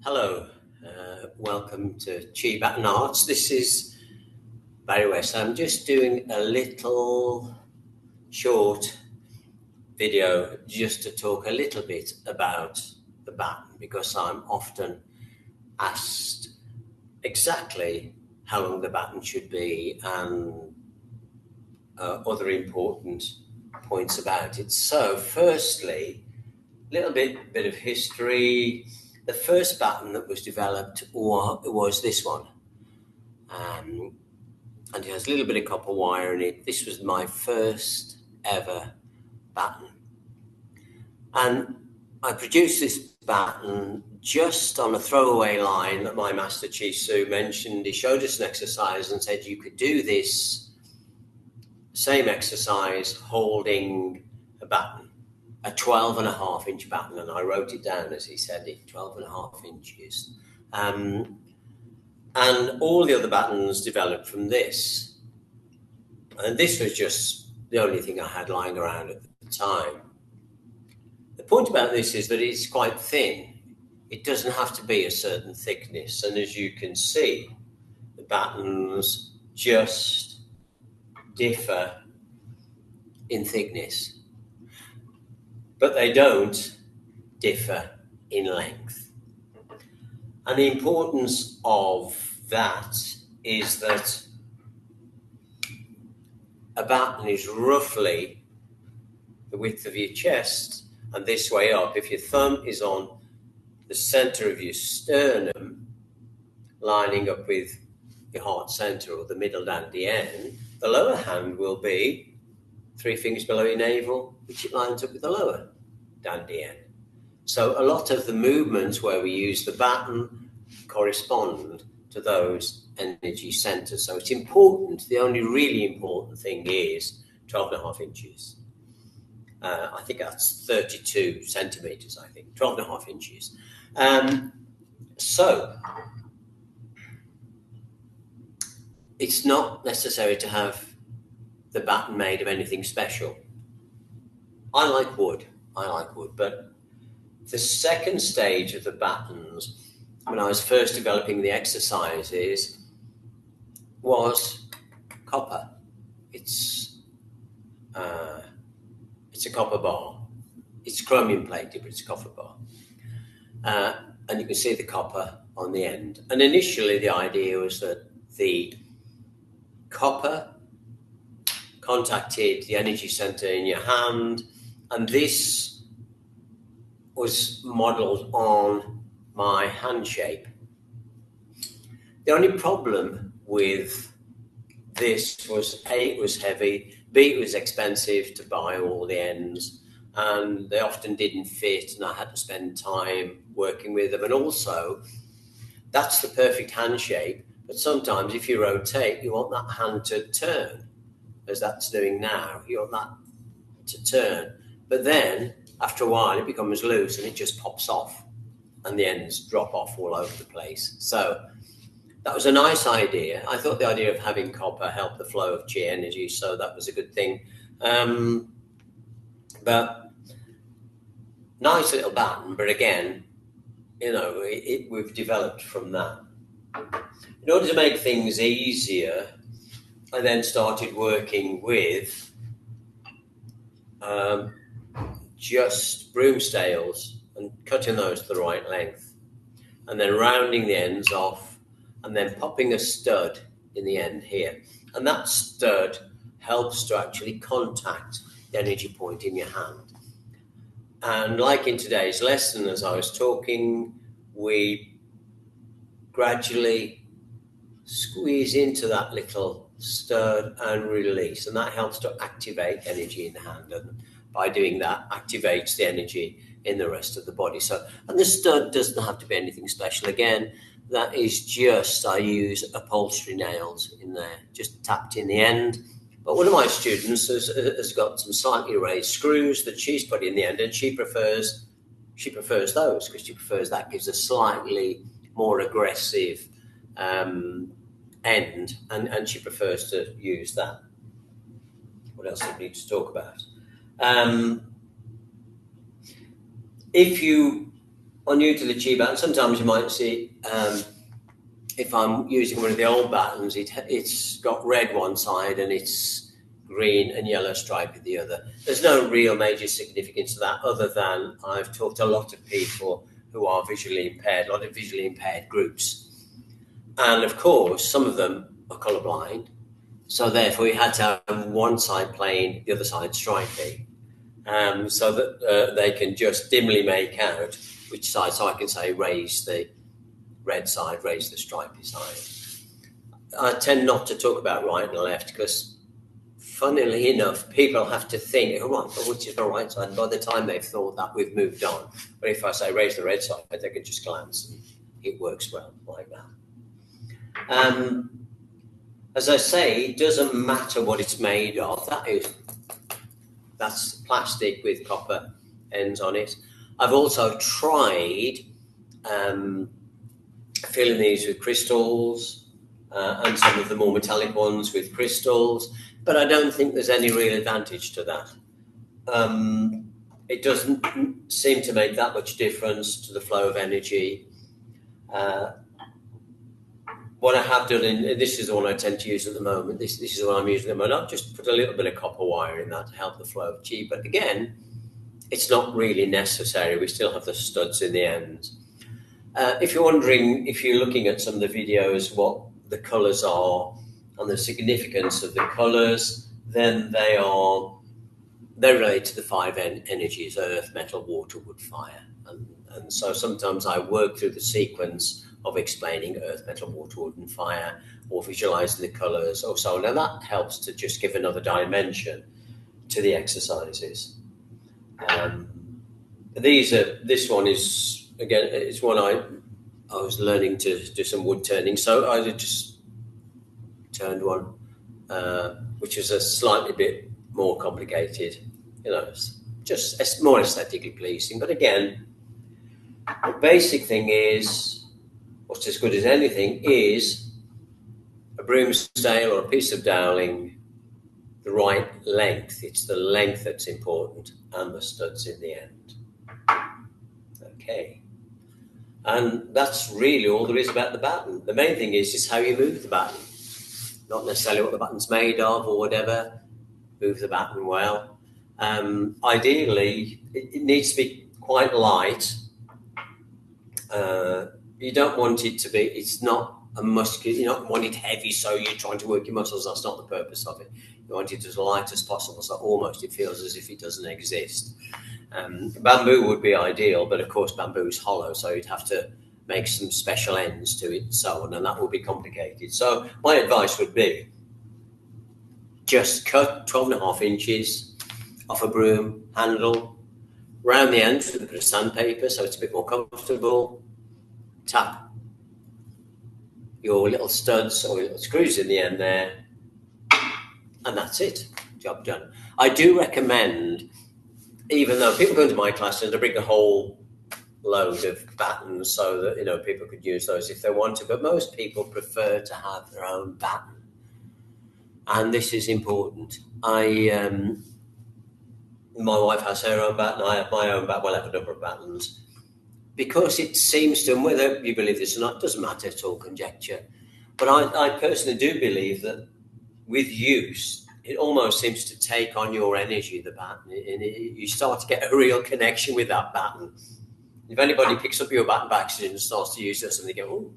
Hello, welcome to Chi Baton Arts. This is Barry Westley. I'm just doing a little short video just to talk a little bit about the baton, because I'm often asked exactly how long the baton should be and other important points about it. So firstly, a little bit of history. The first baton that was developed was this one. And it has a little bit of copper wire in it. This was my first ever baton. And I produced this baton just on a throwaway line that my master Chi mentioned. He showed us an exercise and said you could do this same exercise holding a baton, a 12.5-inch baton. And I wrote it down as he said it, 12.5 inches. And all the other batons developed from this. And this was just the only thing I had lying around at the time. The point about this is that it's quite thin. It doesn't have to be a certain thickness. And as you can see, the batons just differ in thickness. But they don't differ in length. And the importance of that is that a baton is roughly the width of your chest and this way up. If your thumb is on the center of your sternum, lining up with your heart center or the middle dandy end, the lower hand will be 3 fingers below your navel, which it lines up with the lower dandy end. So a lot of the movements where we use the baton correspond to those energy centers. So it's important. The only really important thing is 12.5 inches. I think that's 32 centimeters, 12.5 inches. So it's not necessary to have the baton made of anything special. I like wood, but the second stage of the batons, when I was first developing the exercises, was copper. It's a copper bar. It's chromium plated, but it's a copper bar. And you can see the copper on the end. And initially the idea was that the copper contacted the energy center in your hand, and this was modeled on my hand shape. The only problem with this was A, it was heavy, B, it was expensive to buy all the ends, and they often didn't fit, and I had to spend time working with them. And also, that's the perfect hand shape, but sometimes if you rotate, you want that hand to turn, as that's doing now. You want that to turn. But then, after a while, it becomes loose and it just pops off, and the ends drop off all over the place. So that was a nice idea. I thought the idea of having copper helped the flow of chi energy, so that was a good thing. But nice little baton, but again, we've developed from that. In order to make things easier, I then started working with just broom stales and cutting those to the right length, and then rounding the ends off, and then popping a stud in the end here. And that stud helps to actually contact the energy point in your hand. And like in today's lesson, as I was talking, we gradually squeeze into that little stud and release, and that helps to activate energy in the hand, and by doing that activates the energy in the rest of the body. So, and the stud doesn't have to be anything special. Again, that is just, I use upholstery nails in there, just tapped in the end. But one of my students has got some slightly raised screws that she's put in the end, and she prefers those, because she prefers that gives a slightly more aggressive end, and she prefers to use that. What else do we need to talk about? If you on Utility Chi Baton, sometimes you might see, if I'm using one of the old battens, it's got red one side and it's green and yellow stripe in the other. There's no real major significance to that, other than I've taught a lot of people who are visually impaired, a lot of visually impaired groups. And of course, some of them are colourblind. So therefore, you had to have one side plain, the other side stripy, so that they can just dimly make out which side. So I can say raise the red side, raise the stripy side. I tend not to talk about right and left because, funnily enough, people have to think, oh, right, but which is the right side? And by the time they've thought that, we've moved on. But if I say raise the red side, they can just glance and it works well like that. As I say, it doesn't matter what it's made of. That's plastic with copper ends on it. I've also tried filling these with crystals and some of the more metallic ones with crystals, but I don't think there's any real advantage to that. It doesn't seem to make that much difference to the flow of energy. What I have done, and this is the one I tend to use at the moment, this is the one I'm using at the moment, I've just put a little bit of copper wire in that to help the flow of chi, but again, it's not really necessary. We still have the studs in the ends. If you're wondering, if you're looking at some of the videos, what the colours are and the significance of the colours, then they're related to the five energies: earth, metal, water, wood, fire. And so sometimes I work through the sequence of explaining earth, metal, water, wood, and fire, or visualizing the colors or so on. And that helps to just give another dimension to the exercises. This one is, again, it's one I was learning to do some wood turning. So I just turned one, which is a slightly bit more complicated, just more aesthetically pleasing. But again, the basic thing is, what's as good as anything is a broomstail or a piece of doweling, the right length. It's the length that's important, and the studs in the end. Okay. And that's really all there is about the baton. The main thing is how you move the baton. Not necessarily what the baton's made of or whatever. Move the baton well. Ideally, it needs to be quite light. You don't want it to be, it's not a muscular, you don't want it heavy so you're trying to work your muscles. That's not the purpose of it. You want it as light as possible, so almost it feels as if it doesn't exist. Bamboo would be ideal, but of course bamboo is hollow, so you'd have to make some special ends to it and so on, and that would be complicated. So my advice would be just cut 12.5 inches off a broom handle, round the ends with a bit of sandpaper so it's a bit more comfortable. Tap your little studs or little screws in the end there, and that's it. Job done. I do recommend, even though people go into my classes, I bring a whole load of batons so that people could use those if they wanted, but most people prefer to have their own baton, and this is important. My wife has her own baton, I have my own baton. Well, I have a number of batons. Because it seems to, and whether you believe this or not, doesn't matter, it's all conjecture. But I personally do believe that with use, it almost seems to take on your energy, the baton, and you start to get a real connection with that baton. If anybody picks up your baton by accident and starts to use this, and they go,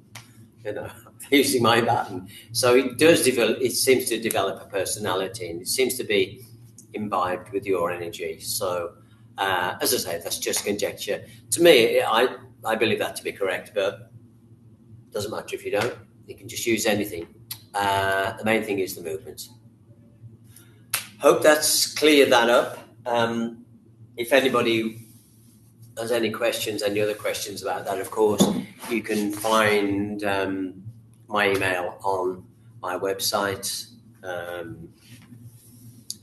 oh, using my baton. So it does develop, it seems to develop a personality, and it seems to be imbibed with your energy. So, as I say, that's just conjecture. To me, I believe that to be correct, but it doesn't matter if you don't. You can just use anything. The main thing is the movements. Hope that's cleared that up. If anybody has any questions, any other questions about that, of course, you can find my email on my website,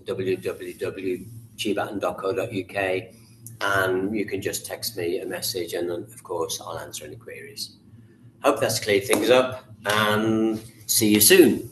www.chibaton.co.uk, and you can just text me a message, and then, of course, I'll answer any queries. Hope that's cleared things up, and see you soon.